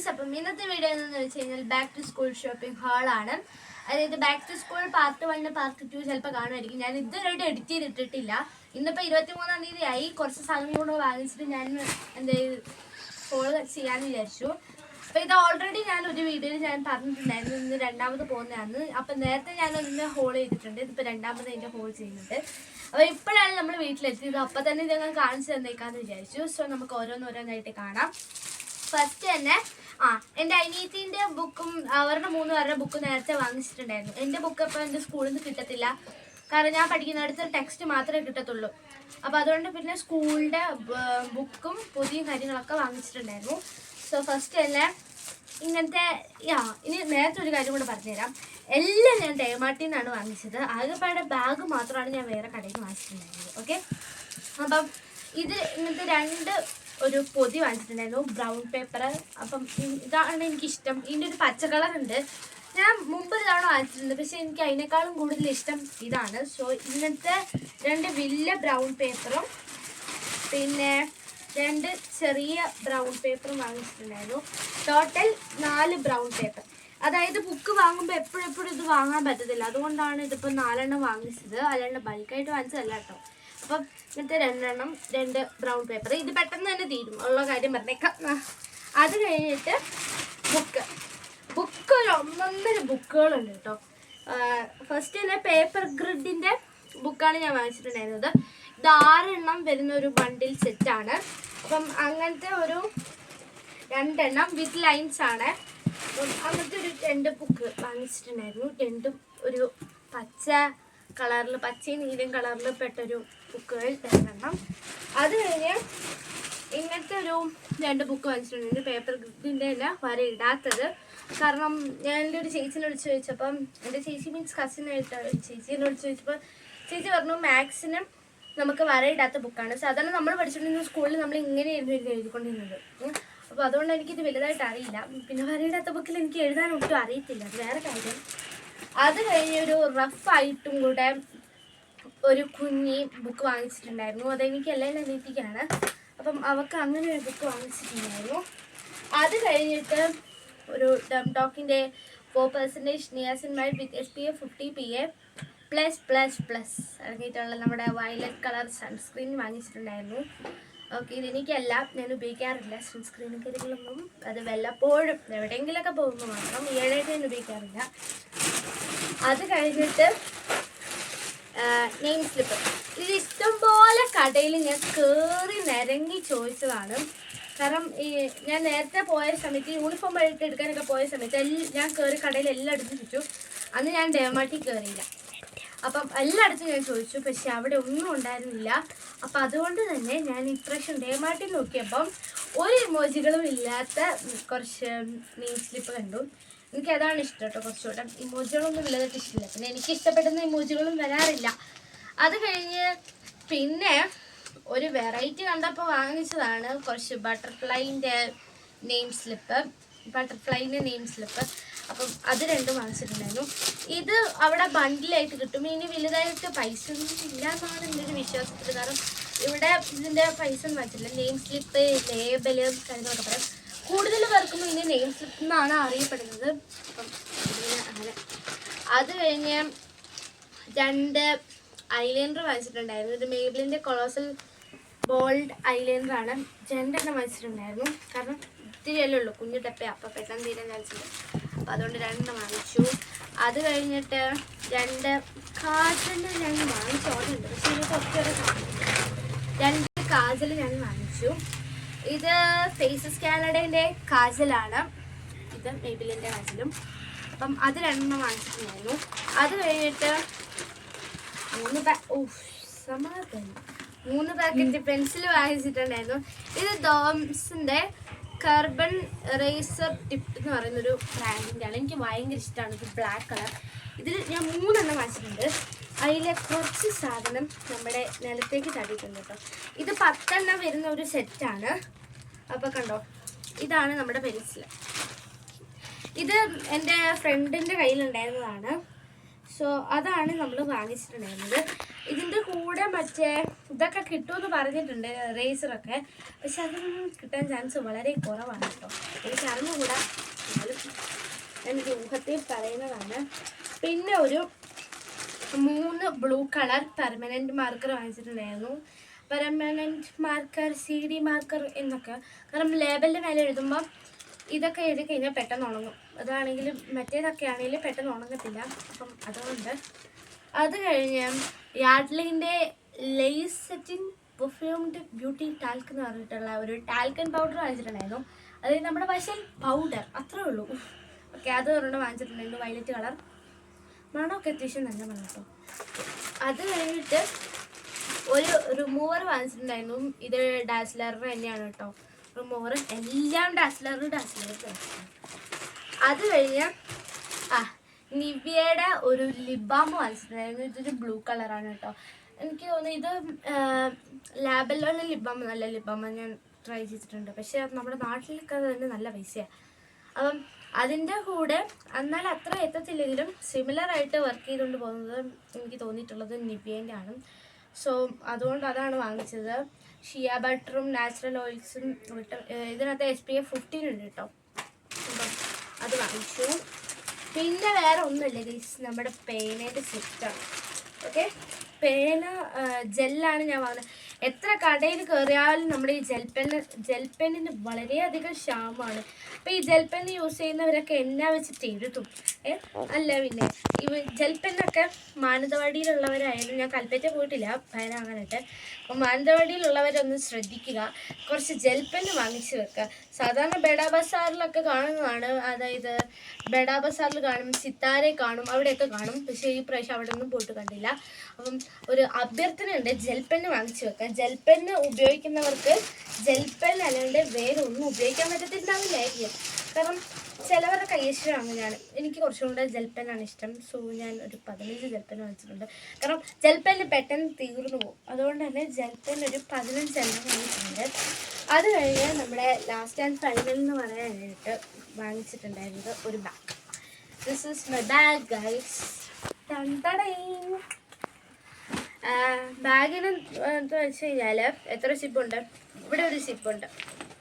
Guys, അപ്പം ഇന്നത്തെ video എന്ന് വെച്ച് കഴിഞ്ഞാൽ ബാക്ക് ടു സ്കൂൾ ഷോപ്പിംഗ് ഹാളാണ്. അതായത് back to school part 1 part 2 ചിലപ്പോൾ കാണുമായിരിക്കും. ഞാൻ ഇതുവരെയായിട്ട് എഡിറ്റ് ചെയ്തിട്ടിട്ടില്ല. ഇന്നിപ്പോൾ 23-ാം തീയതി ആയി. കുറച്ച് സാധനം കൂടെ വാങ്ങിച്ചിട്ട് ഞാൻ എന്താ ഹോൾ ചെയ്യാമെന്ന് വിചാരിച്ചു. അപ്പോൾ ഇത് ഓൾറെഡി ഞാൻ ഒരു വീഡിയോയിൽ ഞാൻ പറഞ്ഞിട്ടുണ്ടായിരുന്നു, ഇന്ന് രണ്ടാമത് പോകുന്നതാണ്. അപ്പം നേരത്തെ ഞാനൊന്ന് ഹോൾ ചെയ്തിട്ടുണ്ട്. ഇതിപ്പോൾ രണ്ടാമത് അതിൻ്റെ ഹോൾ ചെയ്യുന്നുണ്ട്. അപ്പോൾ ഇപ്പോഴാണ് നമ്മൾ വീട്ടിലെത്തിയത്. അപ്പോൾ തന്നെ ഇതങ്ങൾ കാണിച്ചു തന്നേക്കാമെന്ന് വിചാരിച്ചു. സോ നമുക്ക് ഓരോന്നോരോന്നായിട്ട് കാണാം. ഫസ്റ്റ് തന്നെ എൻ്റെ അനിയത്തിൻ്റെ ബുക്കും അവരുടെ 3 പേരുടെ ബുക്കും നേരത്തെ വാങ്ങിച്ചിട്ടുണ്ടായിരുന്നു. എൻ്റെ ബുക്ക് അപ്പോൾ എൻ്റെ സ്കൂളിൽ നിന്ന് കിട്ടത്തില്ല, കാരണം ഞാൻ പഠിക്കുന്നിടത്ത് ടെക്സ്റ്റ് മാത്രമേ കിട്ടത്തുള്ളൂ. അപ്പോൾ അതുകൊണ്ട് പിന്നെ സ്കൂളിൻ്റെ ബുക്കും പുതിയ കാര്യങ്ങളൊക്കെ വാങ്ങിച്ചിട്ടുണ്ടായിരുന്നു. സോ ഫസ്റ്റ് തന്നെ ഇങ്ങനത്തെ ഇനി നേരത്തെ ഒരു കാര്യം കൂടെ പറഞ്ഞുതരാം. എല്ലാം ഞാൻ ഡേമാർട്ടിൽ നിന്നാണ് വാങ്ങിച്ചത്. ആകെപ്പാടെ ബാഗ് മാത്രമാണ് ഞാൻ വേറെ കടയിൽ നിന്ന് വാങ്ങിച്ചിട്ടുണ്ടായിരുന്നത്. ഓക്കെ, അപ്പം ഇത് ഇങ്ങനത്തെ 2 ഒരു പൊതി വാങ്ങിച്ചിട്ടുണ്ടായിരുന്നു, ബ്രൗൺ പേപ്പർ. അപ്പം ഇതാണ് എനിക്കിഷ്ടം. ഇതിൻ്റെ ഒരു പച്ച കളറുണ്ട്. ഞാൻ മുമ്പ് തവണ വാങ്ങിച്ചിട്ടുണ്ട്, പക്ഷേ എനിക്ക് അതിനേക്കാളും കൂടുതൽ ഇഷ്ടം ഇതാണ്. സോ ഇങ്ങനത്തെ 2 വലിയ ബ്രൗൺ പേപ്പറും പിന്നെ 2 ചെറിയ ബ്രൗൺ പേപ്പറും വാങ്ങിച്ചിട്ടുണ്ടായിരുന്നു. Total 4 brown paper. അതായത് ബുക്ക് വാങ്ങുമ്പോൾ എപ്പോഴെപ്പോഴും ഇത് വാങ്ങാൻ പറ്റത്തില്ല, അതുകൊണ്ടാണ് ഇതിപ്പോൾ 4 എണ്ണം വാങ്ങിച്ചത്. അല്ലാണ്ട് ബൾക്കായിട്ട് വാങ്ങിച്ചതല്ല കേട്ടോ. അപ്പം ഇങ്ങനത്തെ 2 എണ്ണം 2 ബ്രൗൺ പേപ്പർ. ഇത് പെട്ടെന്ന് തന്നെ തീരും, ഉള്ള കാര്യം പറഞ്ഞേക്കാം. അത് കഴിഞ്ഞിട്ട് ബുക്ക് ഒരു 1.5 ബുക്കുകളുണ്ട് കേട്ടോ. ഫസ്റ്റ് തന്നെ പേപ്പർ ഗ്രിഡിൻ്റെ ബുക്കാണ് ഞാൻ വാങ്ങിച്ചിട്ടുണ്ടായിരുന്നത്. ഇത് 6 എണ്ണം വരുന്ന ഒരു ബണ്ടിൽ സെറ്റാണ്. അപ്പം അങ്ങനത്തെ ഒരു 2 എണ്ണം വിത്ത് ലൈൻസ് ആണ്. അപ്പം അങ്ങനത്തെ ഒരു 2 ബുക്ക് വാങ്ങിച്ചിട്ടുണ്ടായിരുന്നു. 2ഉം ഒരു പച്ച കളറിൽ, പച്ചയും നീലയും കളറിൽ പെട്ടൊരു ബുക്കുകൾ 2 എണ്ണം. അത് കഴിഞ്ഞ് ഇങ്ങനത്തെ ഒരു 2 ബുക്ക് വാങ്ങിച്ചിട്ടുണ്ട്. പേപ്പർ ഗ്രിഡിൻ്റെ തന്നെ വര ഇടാത്തത്. കാരണം ഞാൻ എൻ്റെ ഒരു ചേച്ചിനെ വിളിച്ച് ചോദിച്ചപ്പം, എൻ്റെ ചേച്ചി മീൻസ് കസിനായിട്ട് ചേച്ചീനെ വിളിച്ച് ചോദിച്ചപ്പോൾ ചേച്ചി പറഞ്ഞു മാത്സിന് നമുക്ക് വരയിടാത്ത ബുക്കാണ്. സാധാരണ നമ്മൾ പഠിച്ചിട്ടുണ്ടെങ്കിൽ സ്കൂളിൽ നമ്മൾ ഇങ്ങനെയായിരുന്നു എഴുതിക്കൊണ്ടിരുന്നത്. അപ്പോൾ അതുകൊണ്ട് എനിക്കിത് വലുതായിട്ട് അറിയില്ല. പിന്നെ വരയിടാത്ത ബുക്കിൽ എനിക്ക് എഴുതാൻ ഒട്ടും അറിയത്തില്ല, അത് വേറെ കാര്യം. അത് കഴിഞ്ഞ് ഒരു റഫായിട്ടും കൂടെ ഒരു കുഞ്ഞി ബുക്ക് വാങ്ങിച്ചിട്ടുണ്ടായിരുന്നു. അതെനിക്ക് എല്ലാം അനിയത്തിക്കാണ്. അപ്പം അവൾക്ക് അങ്ങനെ ഒരു ബുക്ക് വാങ്ങിച്ചിട്ടുണ്ടായിരുന്നു. അത് കഴിഞ്ഞിട്ട് ഒരു ഡം ടോക്കിൻ്റെ 4% നിയാസിൻമൈഡ് വിത്ത് SPF 50 PA+++ ഇറങ്ങിയിട്ടുള്ള നമ്മുടെ വയലറ്റ് കളർ സൺസ്ക്രീൻ വാങ്ങിച്ചിട്ടുണ്ടായിരുന്നു. ഓക്കെ, ഇതെനിക്കല്ല, ഞാൻ ഉപയോഗിക്കാറില്ല സൺസ്ക്രീനും കാര്യങ്ങളൊന്നും. അത് വല്ലപ്പോഴും എവിടെയെങ്കിലുമൊക്കെ പോകുമ്പോൾ മാത്രം, ഈയിടെയായിട്ട് ഞാൻ ഉപയോഗിക്കാറില്ല. അത് കഴിഞ്ഞിട്ട് നെയിം സ്ലിപ്പ്. ഇത് ഇഷ്ടംപോലെ കടയിൽ ഞാൻ കയറി നിരങ്ങി ചോദിച്ചതാണ്. കാരണം ഞാൻ നേരത്തെ പോയ സമയത്ത് യൂണിഫോം ആയിട്ട് എടുക്കാനൊക്കെ പോയ സമയത്ത് ഞാൻ കയറി കടയിൽ എല്ലായിടത്തും ചോദിച്ചു. അന്ന് ഞാൻ ഡേമാർട്ടിൽ കയറിയില്ല. അപ്പം എല്ലായിടത്തും ഞാൻ ചോദിച്ചു, പക്ഷെ അവിടെ ഒന്നും ഉണ്ടായിരുന്നില്ല. അപ്പം അതുകൊണ്ട് തന്നെ ഞാൻ ഇപ്രാവശ്യം ഡേമാർട്ടിൽ നോക്കിയപ്പം ഒരു ഇമോജികളും ഇല്ലാത്ത കുറച്ച് നെയിം സ്ലിപ്പ് കണ്ടു. എനിക്കതാണ് ഇഷ്ടം കേട്ടോ. കുറച്ചുകൂടെ ഇമോജികളൊന്നും ഇല്ലാതായിട്ട് ഇഷ്ടമില്ല. പിന്നെ എനിക്ക് ഇഷ്ടപ്പെടുന്ന ഇമോജികളും വരാറില്ല. അത് കഴിഞ്ഞ് പിന്നെ ഒരു വെറൈറ്റി കണ്ടപ്പോൾ വാങ്ങിച്ചതാണ് കുറച്ച് ബട്ടർഫ്ലൈൻ്റെ നെയിം സ്ലിപ്പ്. അപ്പം അത് 2 വാങ്ങിച്ചിട്ടുണ്ടായിരുന്നു. ഇത് അവിടെ ബണ്ടിലായിട്ട് കിട്ടും. ഇനി വലുതായിട്ട് പൈസ ഒന്നും ഇല്ല എന്നാണ് എൻ്റെ ഒരു വിശ്വാസത്തിൽ. കാരണം ഇവിടെ ഇതിൻ്റെ പൈസ ഒന്നും വെച്ചില്ല. നെയിം സ്ലിപ്പ്, ലേബല് കാര്യങ്ങളൊക്കെ പറയാം. കൂടുതൽ പേർക്കും ഇതിൻ്റെ നെയിം സ്ലിപ്പ് എന്നാണ് അറിയപ്പെടുന്നത്. അപ്പം അങ്ങനെ. അത് കഴിഞ്ഞ് 2 ഐലൈനർ വാങ്ങിച്ചിട്ടുണ്ടായിരുന്നു. ഇത് മേബിളിൻ്റെ കൊളോസൽ ബോൾഡ് ഐലൈനറാണ്. 2 എണ്ണം വാങ്ങിച്ചിട്ടുണ്ടായിരുന്നു. കാരണം ഇത്തിരിയല്ലേ ഉള്ളൂ, കുഞ്ഞു ടപ്പേ, അപ്പം പെട്ടെന്ന് തീരാൻ ചാൻസുണ്ട്. അപ്പം അതുകൊണ്ട് 2 എണ്ണം വാങ്ങിച്ചു. അത് കഴിഞ്ഞിട്ട് 2 കാജല് ഞാൻ വാങ്ങിച്ചു. ഓർഡറുണ്ട്, പക്ഷേ എനിക്ക് ഒത്തിരി 2 കാജൽ ഞാൻ വാങ്ങിച്ചു. ഇത് ഫേസസ് കാനഡേൻ്റെ കാജലാണ്. ഇത് മേബിളിൻ്റെ കാജലും. അപ്പം അത് 2 എണ്ണം വാങ്ങിച്ചിട്ടുണ്ടായിരുന്നു. അത് കഴിഞ്ഞിട്ട് 3 പാക്കറ്റ് പെൻസിൽ വാങ്ങിച്ചിട്ടുണ്ടായിരുന്നു. ഇത് ഡോംസിൻ്റെ കാർബൺ റേസർ ടിപ്പ് എന്ന് പറയുന്നൊരു ബ്രാൻഡിൻ്റെ ആണ്. എനിക്ക് ഭയങ്കര ഇഷ്ടമാണ് ഇത്, ബ്ലാക്ക് കളർ. ഇതിൽ ഞാൻ 3 എണ്ണം വാങ്ങിച്ചിട്ടുണ്ട്. അതിലെ കുറച്ച് സാധനം നമ്മുടെ നിലത്തേക്ക് തട്ടിയിട്ടുണ്ട് കേട്ടോ. ഇത് 10 എണ്ണം വരുന്ന ഒരു സെറ്റാണ്. അപ്പോൾ കണ്ടോ, ഇതാണ് നമ്മുടെ പെൻസിൽ. ഇത് എൻ്റെ ഫ്രണ്ടിൻ്റെ കയ്യിലുണ്ടായിരുന്നതാണ്. സോ അതാണ് നമ്മൾ വാങ്ങിച്ചിട്ടുണ്ടായിരുന്നത്. ഇതിൻ്റെ കൂടെ മറ്റേ ഇതൊക്കെ കിട്ടുമെന്ന് പറഞ്ഞിട്ടുണ്ട്, റേസറൊക്കെ. പക്ഷെ അതൊന്നും കിട്ടാൻ ചാൻസ് വളരെ കുറവാണ് കേട്ടോ. എനിക്ക് അറിഞ്ഞുകൂടാ, എനിക്ക് ഊഹത്തിൽ പറയുന്നതാണ്. പിന്നെ ഒരു 3 ബ്ലൂ കളർ പെർമനൻറ്റ് മാർക്കർ വാങ്ങിച്ചിട്ടുണ്ടായിരുന്നു. പെർമനൻറ്റ് മാർക്കർ, CD മാർക്കർ എന്നൊക്കെ. കാരണം ലേബലിൻ്റെ മേലെ എഴുതുമ്പം ഇതൊക്കെ എഴുതി കഴിഞ്ഞാൽ പെട്ടെന്ന് ഉണങ്ങും. അതാണെങ്കിൽ മറ്റേതൊക്കെ ആണെങ്കിൽ പെട്ടെന്ന് ഉണങ്ങത്തില്ല. അപ്പം അതുകൊണ്ട് അത് കഴിഞ്ഞ് യാഡ്ലിൻ്റെ ലേസറ്റിൻ പെർഫ്യൂംഡ് ബ്യൂട്ടി ടാൽക്ക് എന്ന് പറഞ്ഞിട്ടുള്ള ഒരു ടാൽക്കൻ പൗഡർ വാങ്ങിച്ചിട്ടുണ്ടായിരുന്നു. അതായത് നമ്മുടെ പശൽ പൗഡർ, അത്രേ ഉള്ളൂ. ഓക്കെ, അത് ഒരെണ്ണം വാങ്ങിച്ചിട്ടുണ്ടായിരുന്നു, വയലറ്റ് കളർ. മണമൊക്കെ അത്യാവശ്യം നല്ല മണം കേട്ടോ. അത് കഴിഞ്ഞിട്ട് ഒരു റിമൂവർ വാങ്ങിച്ചിട്ടുണ്ടായിരുന്നു. ഇത് ഡാസ്ലറിന് തന്നെയാണ് കേട്ടോ റിമൂവർ. എല്ലാം ഡാസ്ലർ. അത് കഴിഞ്ഞ് നിവിയയുടെ ഒരു ലിപ് ബാം വാങ്ങിച്ചിട്ടുണ്ടായിരുന്നു. ഇതൊരു ബ്ലൂ കളറാണ് കേട്ടോ. എനിക്ക് തോന്നുന്നു ഇത് ലാബിലുള്ള ലിപ് ബാം, നല്ല ലിപ് ബാം ഞാൻ ട്രൈ ചെയ്തിട്ടുണ്ട്. പക്ഷേ നമ്മുടെ നാട്ടിലൊക്കെ തന്നെ നല്ല പൈസയാണ്. അപ്പം അതിൻ്റെ കൂടെ എന്നാൽ അത്ര എത്തത്തില്ലെങ്കിലും സിമിലറായിട്ട് വർക്ക് ചെയ്തുകൊണ്ട് പോകുന്നത് എനിക്ക് തോന്നിയിട്ടുള്ളത് നിവിയേൻ്റെ ആണ്. സോ അതുകൊണ്ട് അതാണ് വാങ്ങിച്ചത്. ഷിയ ബട്ടറും നാച്ചുറൽ ഓയിൽസും ഇതിനകത്ത് SPF 15 ഉണ്ട് കേട്ടോ. അപ്പം അത് വാങ്ങിച്ചു. പിന്നെ വേറെ ഒന്നുമില്ല ഗൈസ്, നമ്മുടെ പേനയുടെ സെറ്റാണ്. ഓക്കെ, പേന ജെല്ലാണ് ഞാൻ വാങ്ങുന്നത്. എത്ര കടയിൽ കയറിയാലും നമ്മുടെ ഈ ജെൽപെന്നിന് വളരെയധികം ക്ഷാമമാണ്. അപ്പോൾ ഈ ജെൽപെന്ന് യൂസ് ചെയ്യുന്നവരൊക്കെ എന്നാ വെച്ചിട്ട് എഴുതും? അല്ല പിന്നെ ഈ ജെൽപെന്നൊക്കെ മാനന്തവാടിയിലുള്ളവരായാലും, ഞാൻ കൽപ്പറ്റ പോയിട്ടില്ല പേന വാങ്ങാനായിട്ട്. അപ്പോൾ മാനന്തവാടിയിലുള്ളവരൊന്ന് ശ്രദ്ധിക്കുക, കുറച്ച് ജെൽപെന്ന് വാങ്ങിച്ച് വെക്കുക. സാധാരണ ബെഡാ ബസാറിലൊക്കെ കാണുന്നതാണ്, അതായത് ബെഡാ ബസാറിൽ കാണും, സിത്താരെ കാണും, അവിടെയൊക്കെ കാണും. പക്ഷേ ഈ പ്രാവശ്യം അവിടെ ഒന്നും പോയിട്ട് കണ്ടില്ല. അപ്പം ഒരു അഭ്യർത്ഥനയുണ്ട്, ജെൽപെന്ന് വാങ്ങിച്ച് വെക്കുക. ജെൽപെന്ന് ഉപയോഗിക്കുന്നവർക്ക് ജെൽപെൻ അല്ലാണ്ട് വേറെ ഒന്നും ഉപയോഗിക്കാൻ പറ്റത്തില്ലാവില്ലായിരിക്കും. കാരണം ചിലവരുടെ കൈയ്യശ്വരമാണ്. എനിക്ക് കുറച്ചും കൂടെ ജെൽപെന്നാണ് ഇഷ്ടം. സോ ഞാൻ ഒരു 15 ജെൽപെൻ വാങ്ങിച്ചിട്ടുണ്ട്. കാരണം ജെൽപെന്ന് പെട്ടെന്ന് തീർന്നു പോകും. അതുകൊണ്ട് തന്നെ ജെൽപെൻ ഒരു 15 എണ്ണം വാങ്ങിച്ചിട്ടുണ്ട്. അത് കഴിഞ്ഞ് നമ്മുടെ ലാസ്റ്റ് ആൻഡ് ഫൈനൽ എന്ന് പറയാനായിട്ട് വാങ്ങിച്ചിട്ടുണ്ടായിരുന്നത് ഒരു bag. This is my bag guys. ബാഗിന് എന്താ വെച്ച് കഴിഞ്ഞാൽ എത്ര സിബുണ്ട്? ഇവിടെ ഒരു സിബുണ്ട്.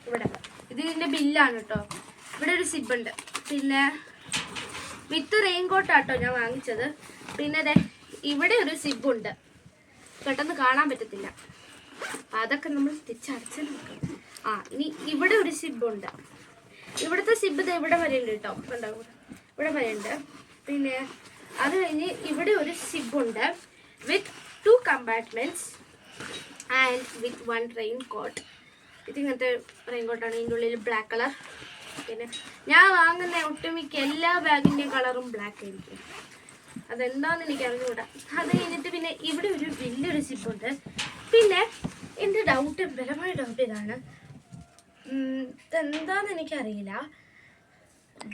ഇവിടെ ഇതിൻ്റെ ബില്ലാണ് കേട്ടോ. ഇവിടെ ഒരു സിബുണ്ട്. പിന്നെ വിത്ത് റെയിൻകോട്ടാട്ടോ ഞാൻ വാങ്ങിച്ചത്. പിന്നെ അതെ ഇവിടെ ഒരു സിബുണ്ട്. പെട്ടെന്ന് കാണാൻ പറ്റത്തില്ല, അതൊക്കെ നമ്മൾ തിരിച്ചടച്ച് നോക്കാം. ഇനി ഇവിടെ ഒരു സിബുണ്ട്. ഇവിടുത്തെ സിബ് ഇവിടെ വരെയുണ്ട് കേട്ടോ. കണ്ടോ, ഇവിടെ വരെയുണ്ട്. പിന്നെ അത് കഴിഞ്ഞ് ഇവിടെ ഒരു സിബുണ്ട് വിത്ത് 2 compartments and with 1 raincoat. ഇതിങ്ങനത്തെ റെയിൻകോട്ടാണ്. ഇതിൻ്റെ ഉള്ളിൽ ബ്ലാക്ക് കളർ. പിന്നെ ഞാൻ വാങ്ങുന്ന ഒട്ടുമിക്ക എല്ലാ ബാഗിൻ്റെയും കളറും ബ്ലാക്ക് ആയിരിക്കും. അതെന്താണെന്ന് എനിക്ക് അറിഞ്ഞുകൂടാ. അത് കഴിഞ്ഞിട്ട് പിന്നെ ഇവിടെ ഒരു വലിയൊരു സിബുണ്ട്. പിന്നെ എൻ്റെ ബലമായ ഡൗട്ട് ഇതാണ്, ഇതെന്താണെന്ന് എനിക്കറിയില്ല.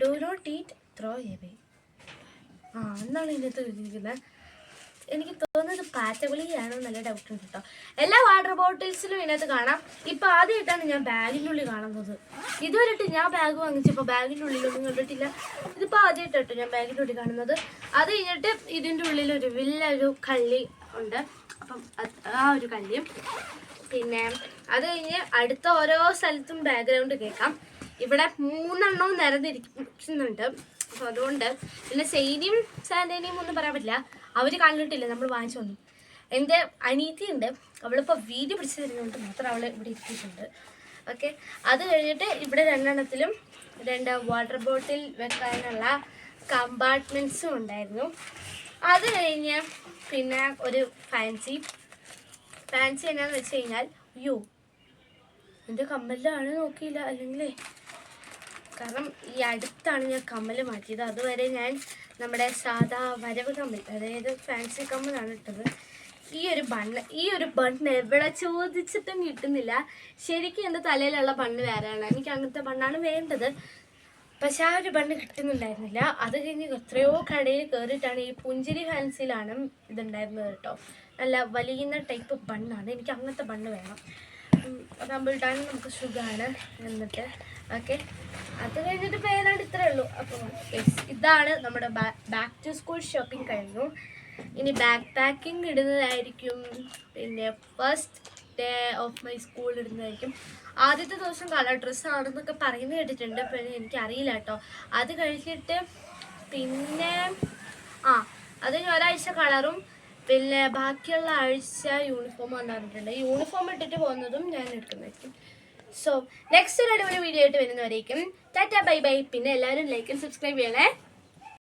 Do not eat, throw away. എന്നാണ് ഇതിനകത്ത് എഴുതിയിരിക്കുന്നത്. എനിക്ക് തോന്നുന്നത് പാറ്റഗുളിയാണോ നല്ല ഡൗട്ട് ഉണ്ട് കേട്ടോ. എല്ലാ വാട്ടർ ബോട്ടിൽസിലും ഇതിനകത്ത് കാണാം. ഇപ്പം ആദ്യമായിട്ടാണ് ഞാൻ ബാഗിൻ്റെ ഉള്ളിൽ കാണുന്നത്. ഇതുവരെയായിട്ട് ഞാൻ ബാഗ് വാങ്ങിച്ചപ്പോൾ ബാഗിൻ്റെ ഉള്ളിലൊന്നും കണ്ടിട്ടില്ല. ഇതിപ്പോൾ ആദ്യമായിട്ടോ ഞാൻ ബാഗിൻ്റെ ഉള്ളിൽ കാണുന്നത്. അത് കഴിഞ്ഞിട്ട് ഇതിൻ്റെ ഉള്ളിലൊരു വലിയൊരു കള്ളി ഉണ്ട്. അപ്പം ആ ഒരു കള്ളിയും പിന്നെ അത് കഴിഞ്ഞ് അടുത്ത ഓരോ സ്ഥലത്തും ബാക്ക്ഗ്രൗണ്ട് കേൾക്കാം. ഇവിടെ 3 എണ്ണവും നിരന്നിരിക്കുന്നുണ്ട്. അപ്പോൾ അതുകൊണ്ട് പിന്നെ സെയിനിയും സാൻഡേനിയും ഒന്നും പറയാൻ പറ്റില്ല, അവർ കണ്ടിട്ടില്ല നമ്മൾ വാങ്ങിച്ചു വന്നു. എൻ്റെ അനീതിയുണ്ട്, അവളിപ്പോൾ വീഡിയോ പിടിച്ച് തരുന്നതുകൊണ്ട് മാത്രം അവൾ ഇവിടെ ഇരിക്കുന്നുണ്ട്. ഓക്കെ, അത് കഴിഞ്ഞിട്ട് ഇവിടെ 2 എണ്ണത്തിലും 2 വാട്ടർ ബോട്ടിൽ വെക്കാനുള്ള കമ്പാർട്ട്മെൻറ്റ്സും ഉണ്ടായിരുന്നു. അത് കഴിഞ്ഞ് പിന്നെ ഒരു ഫാൻസി എന്നാന്ന് വെച്ച് കഴിഞ്ഞാൽ, അയ്യോ എൻ്റെ കമ്മലിലാണ് നോക്കിയില്ല, അല്ലെങ്കിലേ കാരണം ഈ അടുത്താണ് ഞാൻ കമ്മൽ മാറ്റിയത്. അതുവരെ ഞാൻ നമ്മുടെ സാധാ വരവ് കമ്മൽ, അതായത് ഫാൻസി കമ്മലാണ് ഇട്ടത്. ഈ ഒരു ബണ്ണ് എവിടെ ചോദിച്ചിട്ടും കിട്ടുന്നില്ല. ശരിക്കും എൻ്റെ തലയിലുള്ള ബണ്ണ് വേറെയാണ്, എനിക്ക് അങ്ങനത്തെ ബണ്ണാണ് വേണ്ടത്. പക്ഷെ ആ ഒരു ബണ്ണ് കിട്ടുന്നുണ്ടായിരുന്നില്ല. അത് കഴിഞ്ഞ് എത്രയോ കടയിൽ കയറിയിട്ടാണ് ഈ പുഞ്ചിരി ഫാൻസിയിലാണ് ഇതുണ്ടായിരുന്നത് കേട്ടോ. നല്ല വലിയുന്ന ടൈപ്പ് ബണ്ണാണ്, എനിക്ക് അങ്ങനത്തെ ബണ്ണ് വേണം. അതാകുമ്പോൾ ഇടാൻ നമുക്ക് സുഖമാണ്. എന്നിട്ട് ഓക്കെ, അത് കഴിഞ്ഞിട്ട് പേരാണ് ഇത്രയേ ഉള്ളൂ. അപ്പോൾ ഇതാണ് നമ്മുടെ ബാക്ക് ടു സ്കൂൾ ഷോപ്പിംഗ് കഴിഞ്ഞു. ഇനി ബാക്ക് പാക്കിംഗ് ഇടുന്നതായിരിക്കും. പിന്നെ first day of my school ഇടുന്നതായിരിക്കും. ആദ്യത്തെ ദിവസം കളർ ഡ്രസ്സ് ആണെന്നൊക്കെ പറയുന്നത് കേട്ടിട്ടുണ്ട്, പിന്നെ എനിക്കറിയില്ല കേട്ടോ. അത് കഴിഞ്ഞിട്ട് പിന്നെ അതിന് ഒരാഴ്ച കളറും പിന്നെ ബാക്കിയുള്ള ആഴ്ച യൂണിഫോം വന്ന് പറഞ്ഞിട്ടുണ്ട്. യൂണിഫോം ഇട്ടിട്ട് പോകുന്നതും ഞാൻ എടുക്കുന്നതായിരിക്കും. സോ നെക്സ്റ്റ് ഒരു അടിപൊളി വീഡിയോ ആയിട്ട് വരുന്നവരേക്കും ടാറ്റ ബൈ ബൈ. പിന്നെ എല്ലാവരും ലൈക്ക് ആൻഡ് സബ്സ്ക്രൈബ് ചെയ്യണേ.